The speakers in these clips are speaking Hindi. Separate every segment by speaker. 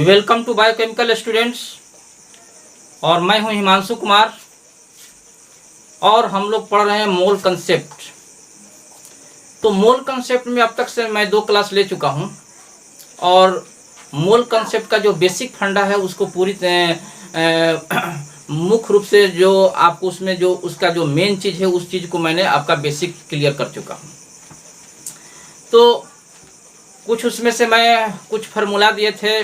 Speaker 1: Welcome to biochemical students. और मैं हूं हिमांशु कुमार और हम लोग पढ़ रहे हैं मोल कंसेप्ट। तो मोल कंसेप्ट में अब तक से मैं 2 क्लास ले चुका हूं और मोल कंसेप्ट का जो बेसिक फंडा है उसको पूरी मुख्य रूप से जो आपको उसमें जो उसका जो मेन चीज़ है उस चीज़ को मैंने आपका बेसिक क्लियर कर चुका हूं। तो कुछ उसमें से मैं कुछ फार्मूला दिए थे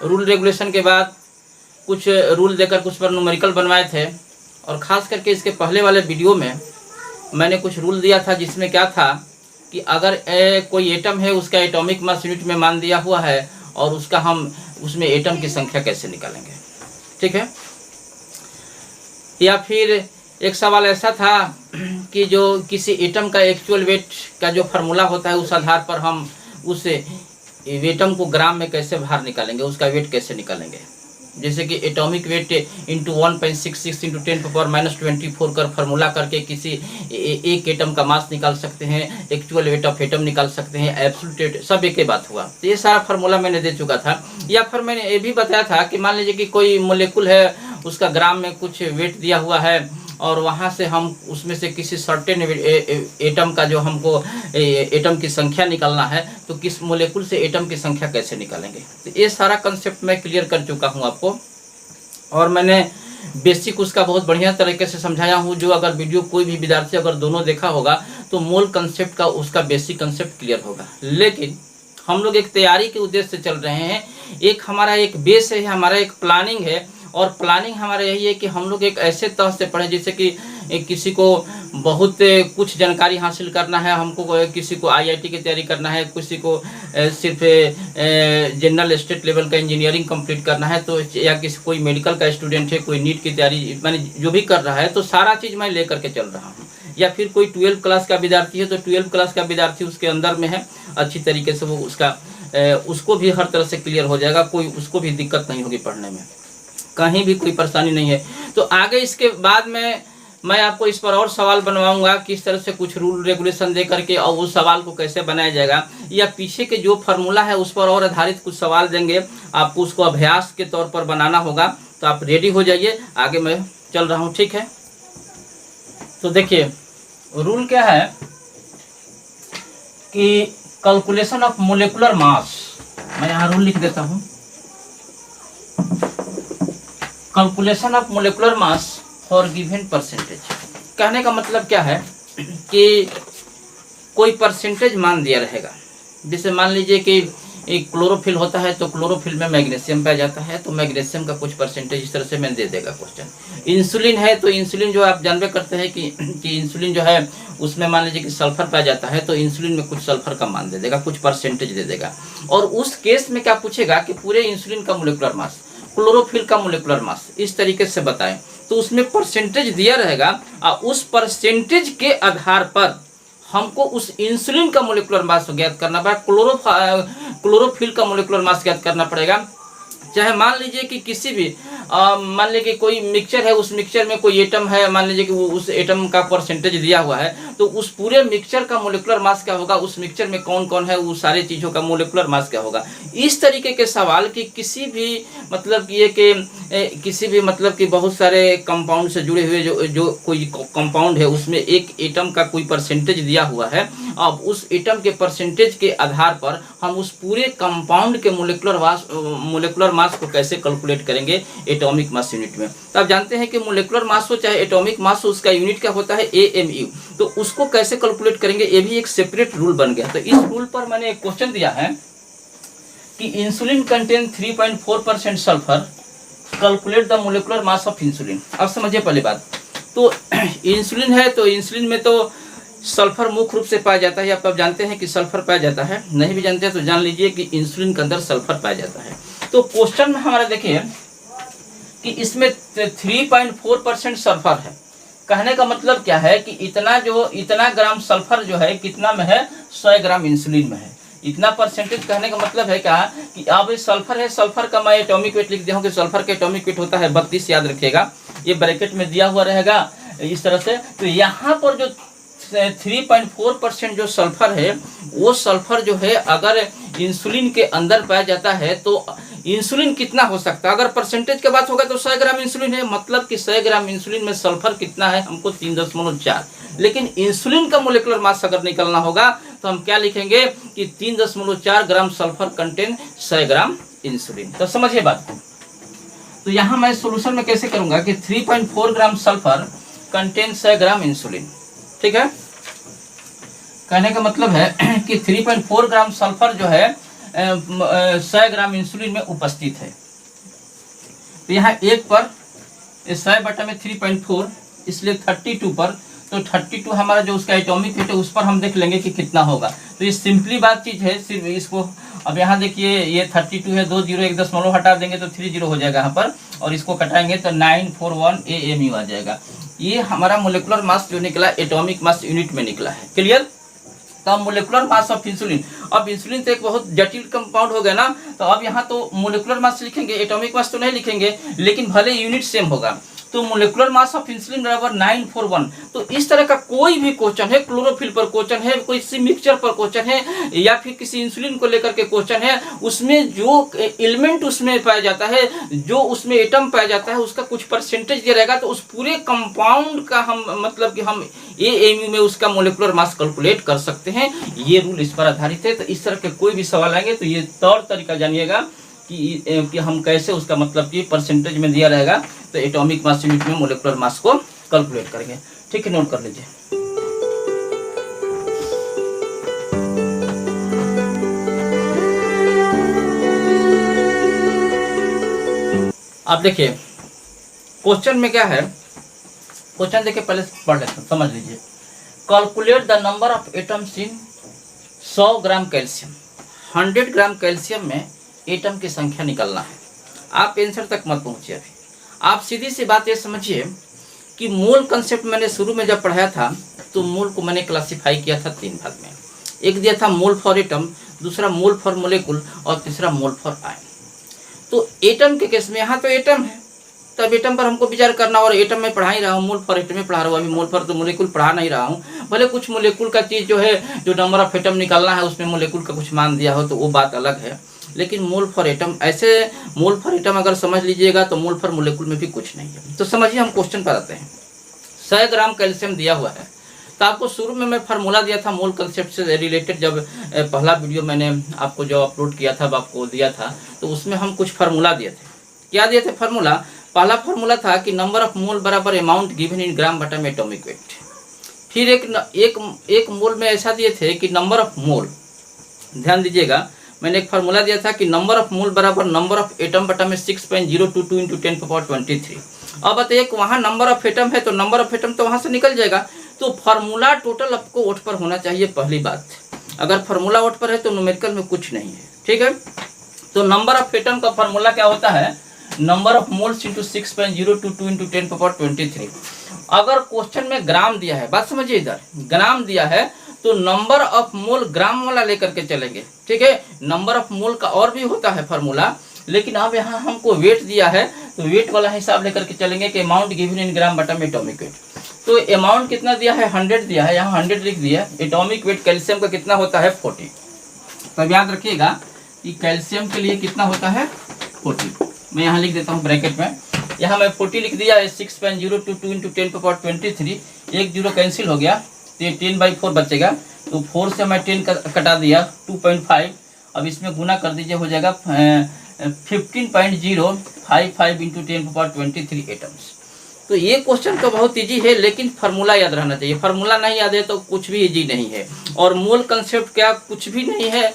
Speaker 1: रूल रेगुलेशन के बाद, कुछ रूल देकर कुछ पर न्यूमेरिकल बनवाए थे। और ख़ास करके इसके पहले वाले वीडियो में मैंने कुछ रूल दिया था जिसमें क्या था कि अगर कोई एटम है उसका एटॉमिक मास यूनिट में मान दिया हुआ है और उसका हम उसमें एटम की संख्या कैसे निकालेंगे, ठीक है। या फिर एक सवाल ऐसा था कि जो किसी एटम का एक्चुअल वेट का जो फार्मूला होता है उस आधार पर हम उस एटम को ग्राम में कैसे बाहर निकालेंगे, उसका वेट कैसे निकालेंगे। जैसे कि एटॉमिक वेट इंटू 1.66 इंटू 10⁻24 कर फार्मूला करके किसी एक एटम का मास निकाल सकते हैं, एक्चुअल वेट ऑफ एटम निकाल सकते हैं, एब्सोल्यूट वेट, सब एक ही बात हुआ। तो ये सारा फार्मूला मैंने दे चुका था। या फिर मैंने ये भी बताया था कि मान लीजिए कि कोई मोलेकुल है, उसका ग्राम में कुछ वेट दिया हुआ है और वहाँ से हम उसमें से किसी सर्टेन एटम का जो हमको एटम की संख्या निकालना है तो किस मोलेकुल से एटम की संख्या कैसे निकालेंगे। तो ये सारा कंसेप्ट मैं क्लियर कर चुका हूँ आपको और मैंने बेसिक उसका बहुत बढ़िया तरीके से समझाया हूँ। जो अगर वीडियो कोई भी विद्यार्थी अगर दोनों देखा होगा तो मोल कंसेप्ट का उसका बेसिक कंसेप्ट क्लियर होगा। लेकिन हम लोग एक तैयारी के उद्देश्य से चल रहे हैं। एक हमारा एक बेस है, हमारा एक प्लानिंग है और प्लानिंग हमारा यही है कि हम लोग एक ऐसे तरह से पढ़ें जैसे कि किसी को बहुत कुछ जानकारी हासिल करना है, हमको किसी को आईआईटी की तैयारी करना है, किसी को सिर्फ जनरल स्टेट लेवल का इंजीनियरिंग कंप्लीट करना है, तो या किसी कोई मेडिकल का स्टूडेंट है, कोई नीट की तैयारी मैंने जो भी कर रहा है, तो सारा चीज़ मैं लेकर के चल रहा हूँ। या फिर कोई 12th क्लास का विद्यार्थी है तो 12th क्लास का विद्यार्थी उसके अंदर में है, अच्छी तरीके से वो उसको भी हर तरह से क्लियर हो जाएगा, कोई उसको भी दिक्कत नहीं होगी पढ़ने में, कहीं भी कोई परेशानी नहीं है। तो आगे इसके बाद में मैं आपको इस पर और सवाल बनवाऊंगा किस तरह से कुछ रूल रेगुलेशन दे करके और उस सवाल को कैसे बनाया जाएगा, या पीछे के जो फार्मूला है उस पर और आधारित कुछ सवाल देंगे, आपको उसको अभ्यास के तौर पर बनाना होगा। तो आप रेडी हो जाइए, आगे मैं चल रहा हूँ, ठीक है। तो देखिए रूल क्या है कि कैलकुलेशन ऑफ मोलेकुलर मास, मैं यहाँ रूल लिख देता हूँ। Calculation of molecular mass for given percentage. कहने का मतलब क्या है कि कोई परसेंटेज मान दिया रहेगा। जैसे मान लीजिए कि एक क्लोरोफिल होता है तो क्लोरोफिल में मैग्नीशियम पाया जाता है, तो मैग्नीशियम का कुछ परसेंटेज इस तरह से मैं दे देगा क्वेश्चन। इंसुलिन है तो इंसुलिन जो आप जानबे करते हैं कि इंसुलिन जो है उसमें मान लीजिए कि सल्फर पाया जाता है, तो इंसुलिन में कुछ सल्फर का मान दे देगा, कुछ परसेंटेज दे देगा। और उस केस में क्या पूछेगा कि पूरे इंसुलिन का मोलेकुलर मास, क्लोरोफिल का मोलेकुलर मास, इस तरीके से बताएं। तो उसमें परसेंटेज दिया रहेगा और उस परसेंटेज के आधार पर हमको उस इंसुलिन का मोलेकुलर मास ज्ञात करना पड़ेगा, क्लोरोफिल का मोलेकुलर मास ज्ञात करना पड़ेगा। चाहे मान लीजिए कि किसी भी मान लीजिए कि कोई मिक्सचर है, उस मिक्सचर में कोई एटम है, मान लीजिए कि वो उस एटम का परसेंटेज दिया हुआ है, तो उस पूरे मिक्सचर का मोलेकुलर मास क्या होगा, उस मिक्सचर में कौन कौन है, वो सारी चीज़ों का मोलेकुलर मास क्या होगा। इस तरीके के सवाल कि किसी भी मतलब ये कि किसी भी मतलब कि बहुत सारे कंपाउंड से जुड़े हुए जो कोई कंपाउंड है उसमें एक एटम का कोई परसेंटेज दिया हुआ है, अब उस एटम के परसेंटेज के आधार पर हम उस पूरे कंपाउंड के मोलेकुलर मास को कैसे कैलकुलेट करेंगे एटॉमिक मास यूनिट में। तो आप जानते हैं कि मोलेकुलर मास हो चाहे एटॉमिक मास हो, उसका यूनिट क्या होता है, AMU। तो उसको कैसे कैलकुलेट करेंगे ये भी एक सेपरेट रूल बन गया। तो इस रूल पर मैंने एक क्वेश्चन दिया है कि insulin contain 3.4% sulphur, calculate the molecular mass of insulin. अब समझिए पहली बात, तो इंसुलिन है तो इंसुलिन में तो सल्फर मुख्य रूप से पाया जाता है। आप जानते हैं कि सल्फर पाया जाता है, नहीं भी जानते हैं तो जान लीजिए कि इंसुलिन के अंदर सल्फर पाया जाता है। तो क्वेश्चन में हमारा देखिए कि इसमें 3.4% सल्फर है। कहने का मतलब क्या है कि इतना ग्राम सल्फर जो है कितना में है, 100 ग्राम इंसुलिन में है। इतना परसेंटेज कहने का मतलब है क्या कि अब सल्फर है, सल्फर का मैं एटॉमिक वेट लिख दिया हूँ कि सल्फर का एटॉमिक वेट होता है 32, याद रखिएगा, ये ब्रैकेट में दिया हुआ रहेगा इस तरह से। तो यहाँ पर जो 3.4% जो सल्फर है, वो सल्फर जो है अगर इंसुलिन के अंदर पाया जाता है तो इंसुलिन कितना हो सकता है? अगर परसेंटेज की बात होगा तो 100 ग्राम इंसुलिन है, मतलब कि 100 ग्राम इंसुलिन में सल्फर कितना है हमको 3.4। लेकिन इंसुलिन का मोलिकुलर मास अगर निकलना होगा तो हम क्या लिखेंगे कि 3.4 ग्राम सल्फर कंटेन 100 ग्राम इंसुलिन। तो समझिए बात को। तो यहाँ मैं सोल्यूशन में कैसे करूंगा कि 3.4 ग्राम सल्फर कंटेन 100 ग्राम इंसुलिन। ठीक है, कहने का मतलब है कि 3.4 ग्राम सल्फर जो है 100 ग्राम इंसुलिन में उपस्थित है। तो यहाँ 1 पर 100 बटा में 3.4, इसलिए 32 पर, तो 32 हमारा जो उसका एटॉमिक वेट है उस पर हम देख लेंगे कि कितना होगा। तो ये सिंपली बात चीज है, सिर्फ इसको अब यहाँ देखिए ये 32 है, 2 जीरो 1 दशमलव हटा देंगे तो 30 हो जाएगा यहाँ पर, और इसको कटाएंगे तो 941 AMU आ जाएगा। ये हमारा मोलिकुलर मास जो निकला एटॉमिक मास यूनिट में निकला है। क्लियर? तो मोलिकुलर मास ऑफ इंसुलिन, अब इंसुलिन तो एक बहुत जटिल कंपाउंड हो गया ना, तो अब यहाँ तो मोलिकुलर मास लिखेंगे, एटॉमिक मास तो नहीं लिखेंगे, लेकिन भले यूनिट सेम होगा। तो मोलिकुलर मास ऑफ इंसुलिन बराबर 941। तो इस तरह का कोई भी क्वेश्चन है, क्लोरोफिल पर क्वेश्चन है, कोई सी मिक्सचर पर क्वेश्चन है, या फिर किसी इंसुलिन को लेकर के क्वेश्चन है, उसमें जो एलिमेंट उसमें पाया जाता है, जो उसमें एटम पाया जाता है, उसका कुछ परसेंटेज दिया रहेगा, तो उस पूरे कंपाउंड का हम मतलब कि हम AMU में उसका मोलिकुलर मास कैलकुलेट कर सकते हैं। ये रूल इस पर आधारित है। तो इस तरह के कोई भी सवाल आएंगे तो ये तौर तरीका जानिएगा कि हम कैसे उसका मतलब कि परसेंटेज में दिया रहेगा तो एटॉमिक मास यूनिट में मोलिकुलर मास को कैलकुलेट करेंगे। ठीक है, नोट कर लीजिए। अब देखिए क्वेश्चन में क्या है, क्वेश्चन देखिए पहले पढ़ लेते हैं, समझ लीजिए। Calculate the number of atoms in 100 gram calcium. 100 gram calcium में एटम की संख्या निकलना है। आप आंसर तक मत पहुंचिए, अभी आप सीधी सी बात ये समझिए कि मोल कंसेप्ट मैंने शुरू में जब पढ़ाया था तो मोल को मैंने क्लासिफाई किया था 3 भाग में। एक दिया था मोल फॉर एटम, दूसरा मोल फॉर मोलिकुल, और तीसरा मोल फॉर आयन। तो एटम के केस में यहाँ तो एटम है, तब एटम पर हमको विचार करना, और एटम में पढ़ा ही रहा हूँ, मोल फॉर एटम में पढ़ा रहा हूँ, अभी मोल फॉर तो मोलिकुल पढ़ा नहीं रहा हूँ। भले कुछ मोलिकुल का चीज़ जो है, जो नंबर ऑफ एटम निकालना है उसमें मोलिकुल का कुछ मान दिया हो तो वो बात अलग है, लेकिन मोल फॉर एटम ऐसे मोल फॉर एटम अगर समझ लीजिएगा तो मोल फॉर मोलिकुल में भी कुछ नहीं है। तो समझिए हम क्वेश्चन पर आते हैं। 100 ग्राम कैल्शियम दिया हुआ है, तो आपको शुरू में मैं फार्मूला दिया था मोल कंसेप्ट से रिलेटेड, जब पहला वीडियो मैंने आपको जो अपलोड किया था, आपको दिया था, तो उसमें हम कुछ फार्मूला दिए थे। क्या दिए थे फार्मूला? पहला फार्मूला था कि नंबर ऑफ मोल बराबर अमाउंट गिवन इन ग्राम बटा में एटॉमिक वेट। फिर एक मोल में ऐसा दिए थे कि नंबर ऑफ मोल, ध्यान दीजिएगा, मैंने एक फार्मूला दिया था कि नंबर ऑफ मोल बराबर नंबर ऑफ एटम बटा में 6.022 इंटू 10⁻23। अब बताइए वहाँ नंबर ऑफ एटम है तो नंबर ऑफ एटम तो वहाँ से निकल जाएगा, तो फार्मूला टोटल आपको ओट पर होना चाहिए, पहली बात। अगर फार्मूला ओट पर है तो न्यूमेरिकल में कुछ नहीं है। ठीक है, तो नंबर ऑफ एटम का फार्मूला क्या होता है? Number of moles into 6.022 into 10⁻23। अगर क्वेश्चन में ग्राम दिया है, बात समझिए, इधर ग्राम दिया है तो नंबर ऑफ मोल ग्राम वाला लेकर के चलेंगे। ठीक है, नंबर ऑफ मोल का और भी होता है फार्मूला, लेकिन अब यहाँ हमको वेट दिया है तो वेट वाला हिसाब लेकर के चलेंगे कि अमाउंट गिवन इन ग्राम बटा में एटॉमिक वेट। तो अमाउंट कितना दिया है? 100 दिया है, यहाँ 100 लिख दिया। एटॉमिक वेट कैल्शियम का कितना होता है? 40। तब याद रखिएगा कि कैल्शियम के लिए कितना होता है? 40। मैं यहाँ लिख देता हूँ ब्रैकेट में, यहाँ मैं 40 लिख दिया है। 6.022 इंटू 10⁻23, एक जीरो कैंसिल हो गया तो ये 10/4 बचेगा, तो 4 से मैं 10 कटा दिया, 2.5। अब इसमें गुना कर दीजिए, हो जाएगा 15.055 इंटू 10⁻23 एटम्स। तो ये क्वेश्चन तो बहुत इजी है, लेकिन फार्मूला याद रहना चाहिए। फार्मूला नहीं याद है तो कुछ भी इजी नहीं है। और मूल कंसेप्ट क्या, कुछ भी नहीं है,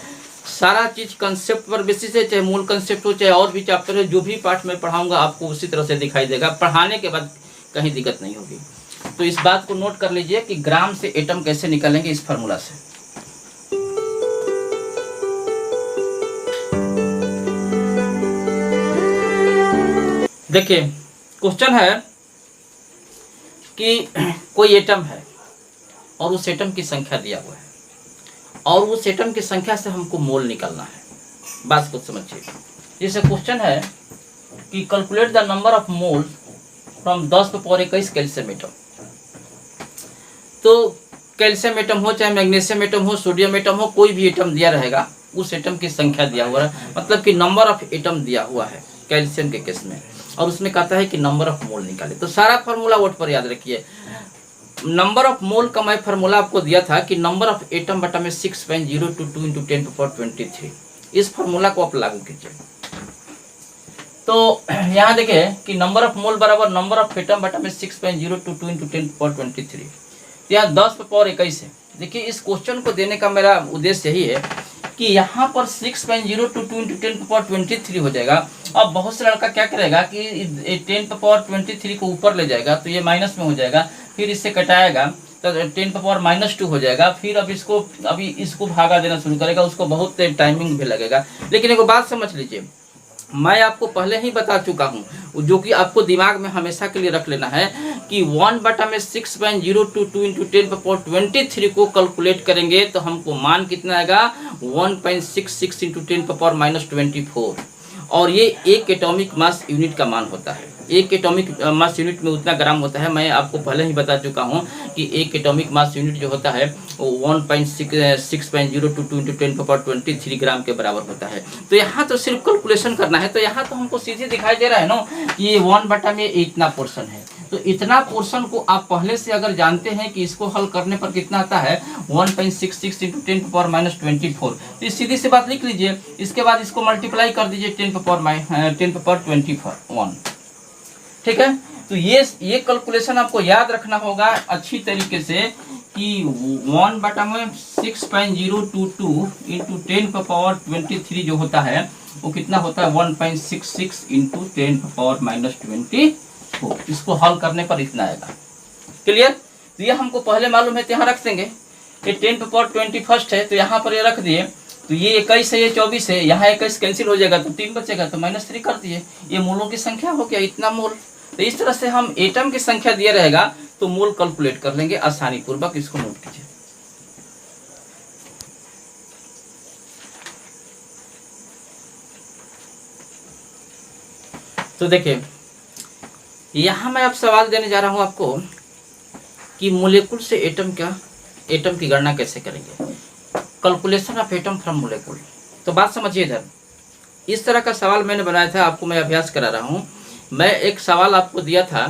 Speaker 1: सारा चीज कंसेप्ट पर बेसिस है, चाहे मूल कंसेप्ट हो चाहे और भी चैप्टर है, जो भी पार्ट में पढ़ाऊंगा आपको उसी तरह से दिखाई देगा, पढ़ाने के बाद कहीं दिक्कत नहीं होगी। तो इस बात को नोट कर लीजिए कि ग्राम से एटम कैसे निकालेंगे इस फार्मूला से। देखिए क्वेश्चन है कि कोई एटम है और उस एटम की संख्या दिया हुआ है, और उस एटम की संख्या से हमको मोल निकालना है। बात को समझिए, जैसे क्वेश्चन है कि calculate the number of mole from 10⁻21 calcium atom. तो कैल्शियम एटम हो चाहे मैग्नीशियम एटम हो, सोडियम एटम हो, कोई भी एटम दिया रहेगा, उस एटम की संख्या दिया हुआ है, मतलब कि नंबर ऑफ एटम दिया हुआ है कैल्शियम के केस में, और उसमें कहता है कि नंबर ऑफ मोल निकाले। तो सारा फार्मूला वर्ड पर याद रखिए। नंबर ऑफ मोल का मैं फार्मूला आपको दिया था कि नंबर ऑफ एटम बटा में 6.022 इंटू 10⁻23। इस फार्मूला को आप लागू कीजिए। तो यहाँ देखिए कि नंबर ऑफ मोल बराबर नंबर ऑफ एटम बटा में 6.022 इंटू 10⁻23। यहाँ 10⁻21 है। देखिए इस क्वेश्चन को देने का मेरा उद्देश्य यही है कि यहाँ पर 6.022 इंटू 10⁻23 हो जाएगा। अब बहुत से लड़का क्या करेगा कि 10⁻23 को ऊपर ले जाएगा तो ये माइनस में हो जाएगा, फिर इससे कटाएगा तो 10⁻−2 हो जाएगा, फिर अब इसको भागा देना शुरू करेगा, उसको बहुत टाइमिंग भी लगेगा। लेकिन एक बात समझ लीजिए, मैं आपको पहले ही बता चुका हूँ, जो कि आपको दिमाग में हमेशा के लिए रख लेना है कि 1 बटा में 6.022 इंटू 10⁻23 को कैलकुलेट करेंगे तो हमको मान कितना आएगा 1.66 इंटू 10⁻24। और ये एक एटॉमिक मास यूनिट का मान होता है। एक एटॉमिक मास यूनिट में उतना ग्राम होता है। मैं आपको पहले ही बता चुका हूँ कि एक एटॉमिक मास यूनिट जो होता है वो 1.6.022 इंटू 10⁻23 ग्राम के बराबर होता है। तो यहाँ तो सिर्फ कैलकुलेशन करना है। तो यहाँ तो हमको सीधे दिखाई दे रहा है ना कि ये 1 बटा में इतना पोर्शन है। तो इतना पोर्शन को आप पहले से अगर जानते हैं कि इसको हल करने पर कितना आता है 1.66 इंटू 10⁻24, तो इस सीधी सी बात लिख लीजिए। इसके बाद इसको मल्टीप्लाई कर दीजिए 10⁻21। ठीक है। तो ये कैलकुलेशन आपको याद रखना होगा अच्छी तरीके से कि 1 बटा में 6.022 इंटू 10⁻23 जो होता है वो कितना होता है 1.66 इंटू 10⁻24। इसको हल करने पर इतना आएगा। क्लियर। तो ये हमको पहले मालूम है तो यहाँ रख देंगे। ये 10⁻21 है तो यहाँ पर ये रख दिए। तो ये 21 है, ये 24 है, यहाँ 21 कैंसिल हो जाएगा तो 3 बचेगा, तो -3 कर दिए। ये मोलों की संख्या हो गया, इतना मोल। तो इस तरह से हम एटम की संख्या दिया रहेगा तो मोल कैलकुलेट कर लेंगे आसानी पूर्वक। इसको नोट कीजिए। तो देखिए यहाँ मैं अब सवाल देने जा रहा हूँ आपको कि मोलेकुल से एटम की गणना कैसे करेंगे। Calculation of atom from molecule. तो बात समझिए इधर। इस तरह का सवाल मैंने बनाया था, आपको मैं अभ्यास करा रहा हूँ। मैं एक सवाल आपको दिया था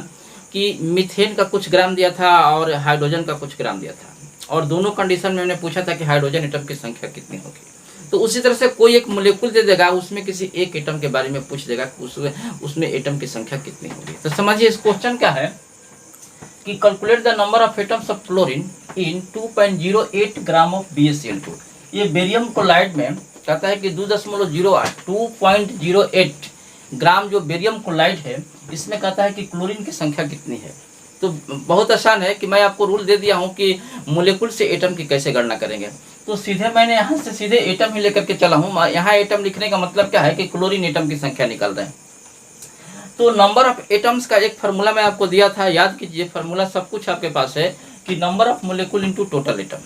Speaker 1: कि मीथेन का कुछ ग्राम दिया था और हाइड्रोजन का कुछ ग्राम दिया था, और दोनों कंडीशन में मैंने पूछा था कि हाइड्रोजन एटम की संख्या कितनी होगी। तो उसी तरह से कोई एक मोलेकुल दे देगा, उसमें किसी एक एटम के बारे में पूछ देगा कि उसमें एटम की संख्या कितनी होगी। तो समझिए इस क्वेश्चन क्या है कि calculate the number of atoms of chlorine in 2.08 gram of BaCl2। ये बेरियम क्लोराइड में कहता है कि 2.08 ग्राम जो बेरियम क्लोराइड है इसमें कहता है कि क्लोरीन की संख्या कितनी है। तो बहुत आसान है कि मैं आपको रूल दे दिया हूँ कि मोलेकुल से एटम की कैसे गणना करेंगे। तो सीधे मैंने यहाँ से सीधे एटम ही लेकर के चला हूँ। यहाँ एटम लिखने का मतलब क्या है कि क्लोरीन एटम की संख्या निकाल रहे हैं। तो नंबर ऑफ एटम्स का एक फार्मूला मैं आपको दिया था, याद कीजिए। फार्मूला सब कुछ आपके पास है कि number of molecule into total atom.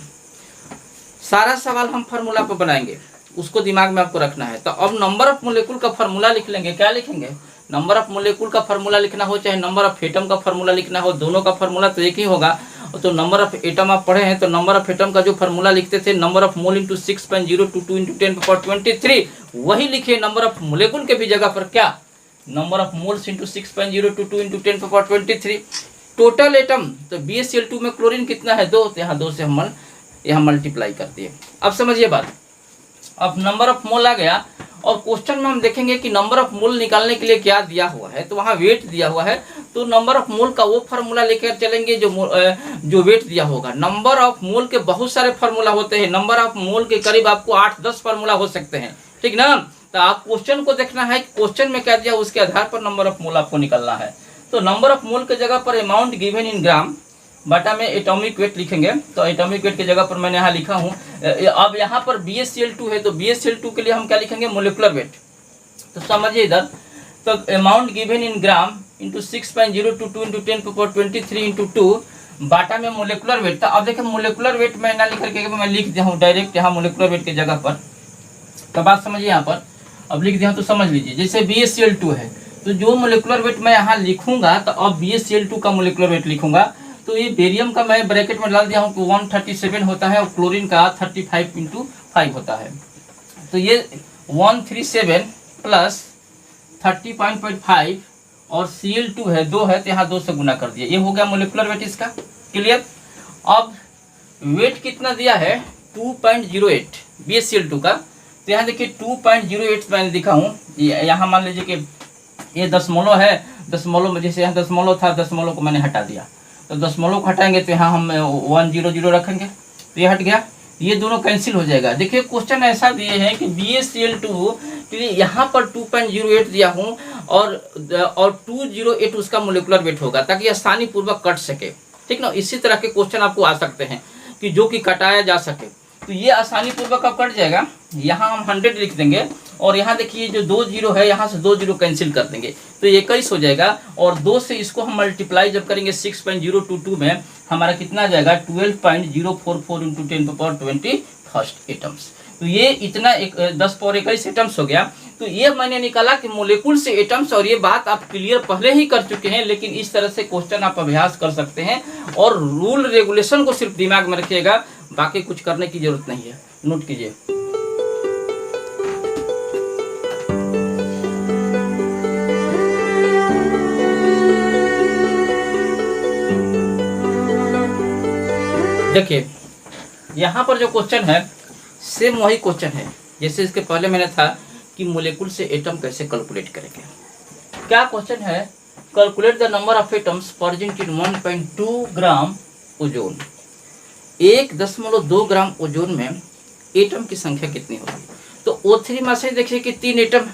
Speaker 1: सारा सवाल हम फार्मूला पर बनाएंगे, उसको दिमाग में आपको रखना है। तो अब नंबर ऑफ मोलेकुल का फार्मूला लिख लेंगे। क्या लिखेंगे? नंबर ऑफ मोलेकुल का फार्मूला लिखना हो चाहे नंबर ऑफ एटम का फार्मूला लिखना हो, दोनों का फार्मूला तो एक ही होगा। तो नंबर ऑफ एटम आप पढ़े हैं तो नंबर ऑफ एटम का जो फार्मूला लिखते थे number of mole into 6.022 into 10⁻23, वही लिखिए नंबर ऑफ मोलेकुल के भी जगह पर। क्या? Number of moles into 6.022 into 10⁻23। Total atom तो BaCl2 में क्लोरीन कितना है 2, तो यहाँ 2 से हम यहाँ मल्टीप्लाई कर दिए। अब समझिए बात। अब नंबर ऑफ मोल आ गया और क्वेश्चन में हम देखेंगे कि नंबर ऑफ मोल निकालने के लिए क्या दिया हुआ है। तो वहाँ वेट दिया हुआ है, तो नंबर ऑफ मोल का वो फार्मूला लेकर चलेंगे जो वेट दिया होगा। नंबर ऑफ मोल के बहुत सारे फार्मूला होते हैं। नंबर ऑफ मोल के करीब आपको 8-10 फार्मूला हो सकते हैं, ठीक ना। तो आप क्वेश्चन को देखना है, क्वेश्चन में क्या दिया उसके आधार पर नंबर ऑफ मोल आपको निकालना है। तो नंबर ऑफ मोल के जगह पर अमाउंट गिवन इन ग्राम बटा में एटॉमिक वेट लिखेंगे। तो एटॉमिक वेट की जगह पर मैंने यहाँ लिखा हूँ। अब यहाँ पर BaCl2 है तो BaCl2 के लिए हम क्या लिखेंगे? Molecular weight. तो समझिए इधर। तो amount given in gram into 6.022 into 10⁻23 into 2 बाटा में मोलिकुलर वेट। तो अब देखिए मोलिकुलर वेट मैं ना लिख करके मैं लिख दिया हूँ डायरेक्ट यहाँ मोलिकुलर वेट की जगह पर। तो बात समझिए यहाँ पर। अब लिख दिया तो समझ लीजिए। जैसे BaCl2 है तो जो मोलिकुलर वेट मैं यहाँ लिखूंगा तो अब BaCl2 का मोलिकुलर वेट लिखूंगा तो ये बेरियम का मैं ब्रैकेट में डाल दिया हूँ कि 137 होता है और क्लोरीन का 35 × 5 होता है। तो ये 137 प्लस 30.5 और Cl2 है 2 है, तो यहाँ 2 से गुना कर दिया। ये हो गया मोलिकुलर वेट इसका। क्लियर। अब वेट कितना दिया है 2.08 BaCl2 का। तो यहाँ देखिए 2.08 मैंने दिखा हूँ। यहाँ मान लीजिए कि ये दशमलव है, दशमलव में जैसे यहाँ दशमलव था, दशमलव को मैंने हटा दिया, तो दशमलव को हटाएंगे तो यहाँ हम 100 रखेंगे, तो ये हट गया, ये दोनों कैंसिल हो जाएगा। देखिए क्वेश्चन ऐसा दिए हैं कि BaCl2 के लिए यहाँ पर 2.08 दिया हूँ और 208 उसका मोलिकुलर वेट होगा, ताकि आसानी पूर्वक कट सके। ठीक ना। इसी तरह के क्वेश्चन आपको आ सकते हैं कि जो कि कटाया जा सके, तो ये आसानी पूर्वक अब कट जाएगा। यहाँ हम 100 लिख देंगे और यहाँ देखिए जो 2 0 है, यहाँ से 2 0 कैंसिल कर देंगे, तो 21 हो जाएगा। और 2 से इसको हम मल्टीप्लाई जब करेंगे 6.022 में, हमारा कितना आ जाएगा 12.044 × 10⁻21 एटम्स। तो ये इतना 10⁻21 एटम्स हो गया। तो ये मैंने निकाला कि मोलिकुल से एटम्स, और ये बात आप क्लियर पहले ही कर चुके हैं, लेकिन इस तरह से क्वेश्चन आप अभ्यास कर सकते हैं। और रूल रेगुलेशन को सिर्फ दिमाग में रखिएगा, बाकी कुछ करने की जरूरत नहीं है। नोट कीजिए। देखिए यहाँ पर जो क्वेश्चन है सेम वही क्वेश्चन है जैसे इसके पहले मैंने था कि मोलिकुल से एटम कैसे कैलकुलेट करेंगे। क्या क्वेश्चन है, calculate the number of atoms present in 1.2 gram ozone. 1.2 gram ozone में एटम की संख्या कितनी होगी। तो O3 में से देखिए कि 3 एटम।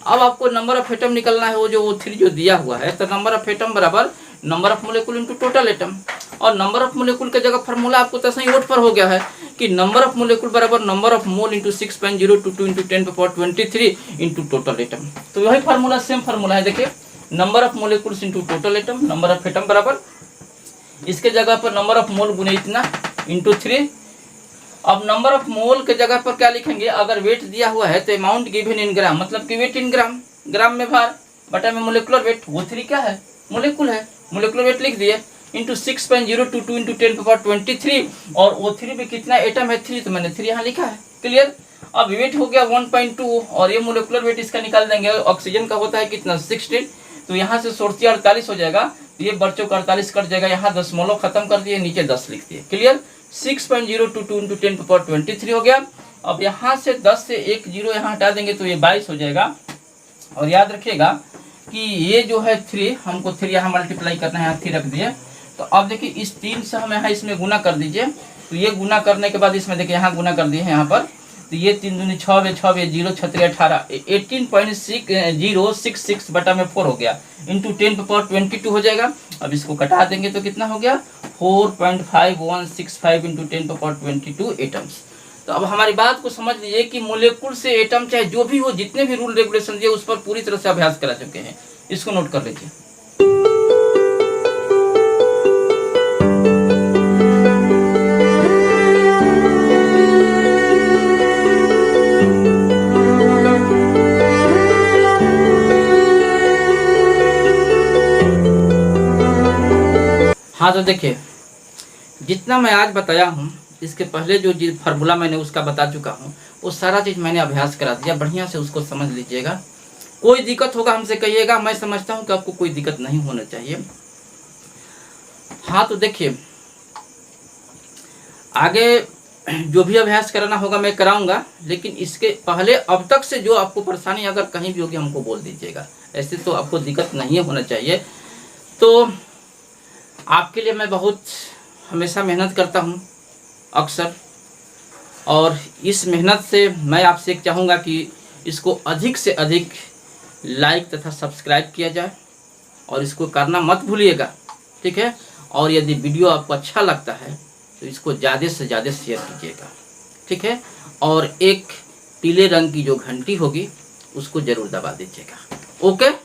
Speaker 1: अब आपको नंबर ऑफ एटम निकलना है, वो जो O3 जो दिया हुआ है, तो नंबर ऑफ एटम बराबर number of molecule into total atom. और नंबर ऑफ मोलिकुल के जगह फार्मूला आपको तो सही नोट पर हो गया है कि नंबर ऑफ मोलिकुल बराबर number of mole into 6.022 × 10⁻23 into total atom. तो वही फार्मूला, सेम फार्मूला है। देखिए number of molecules into total atom, number of atom बराबर इसके जगह पर नंबर ऑफ मोल गुने इतना इंटू 3। अब नंबर ऑफ मोल के जगह पर क्या लिखेंगे, अगर वेट दिया हुआ है तो अमाउंट गिवन इन ग्राम, मतलब कि वेट इन ग्राम, ग्राम में भार, बटा में मोलिकुलर वेट। O3 क्या है, मोलिकुल है, मोलिकुलर वेट लिख दिए, इंटू 6.022 × 10⁻23। और O3 में कितना एटम है 3, तो मैंने 3 यहाँ लिखा है। क्लियर। अब वेट हो गया 1.2 और ये मोलिकुलर वेट इसका निकाल देंगे। ऑक्सीजन का होता है कितना 16, तो यहाँ से 48 हो जाएगा। ये बच्चों का 48 कट जाएगा, यहाँ दशमलव खत्म कर दिए, नीचे 10 लिख दिए। क्लियर। 6.022 × 10⁻23 हो गया। अब यहाँ से 10 से 1 0 यहाँ हटा देंगे तो ये 22 हो जाएगा। और याद रखिएगा कि ये जो है 3, हमको 3 यहाँ मल्टीप्लाई करना है, यहाँ 3 रख दिए। तो अब देखिए इस 3 से हम यहाँ इसमें गुना कर दीजिए। तो ये गुना करने के बाद इसमें देखिए यहाँ गुना कर दिए हैं यहाँ पर, तो ये 3 दूनी 6 × 6 = 0, 6 × 18 18.066 बटा में 4 हो गया, इंटू 10⁻22 हो जाएगा। अब इसको कटा देंगे तो कितना हो गया 4.5165 × 10⁻22 एटम्स। तो अब हमारी बात को समझ लीजिए कि मोलिकुल से एटम चाहे जो भी हो, जितने भी रूल रेगुलेशन दिए उस पर पूरी तरह से अभ्यास करा चुके हैं। इसको नोट कर लीजिए। हाँ तो देखिए जितना मैं आज बताया हूँ, इसके पहले जो फार्मूला मैंने उसका बता चुका हूँ, वो सारा चीज़ मैंने अभ्यास करा दिया। बढ़िया से उसको समझ लीजिएगा। कोई दिक्कत होगा हमसे कहिएगा, मैं समझता हूँ कि आपको कोई दिक्कत नहीं होना चाहिए। हाँ तो देखिए आगे जो भी अभ्यास कराना होगा मैं कराऊंगा, लेकिन इसके पहले अब तक से जो आपको परेशानी अगर कहीं भी होगी हमको बोल दीजिएगा। ऐसे तो आपको दिक्कत नहीं होना चाहिए। तो आपके लिए मैं बहुत हमेशा मेहनत करता हूँ अक्सर, और इस मेहनत से मैं आपसे चाहूँगा कि इसको अधिक से अधिक लाइक तथा सब्सक्राइब किया जाए, और इसको करना मत भूलिएगा, ठीक है। और यदि वीडियो आपको अच्छा लगता है तो इसको ज़्यादा से ज़्यादा शेयर कीजिएगा, ठीक है। और एक पीले रंग की जो घंटी होगी उसको ज़रूर दबा दीजिएगा। ओके।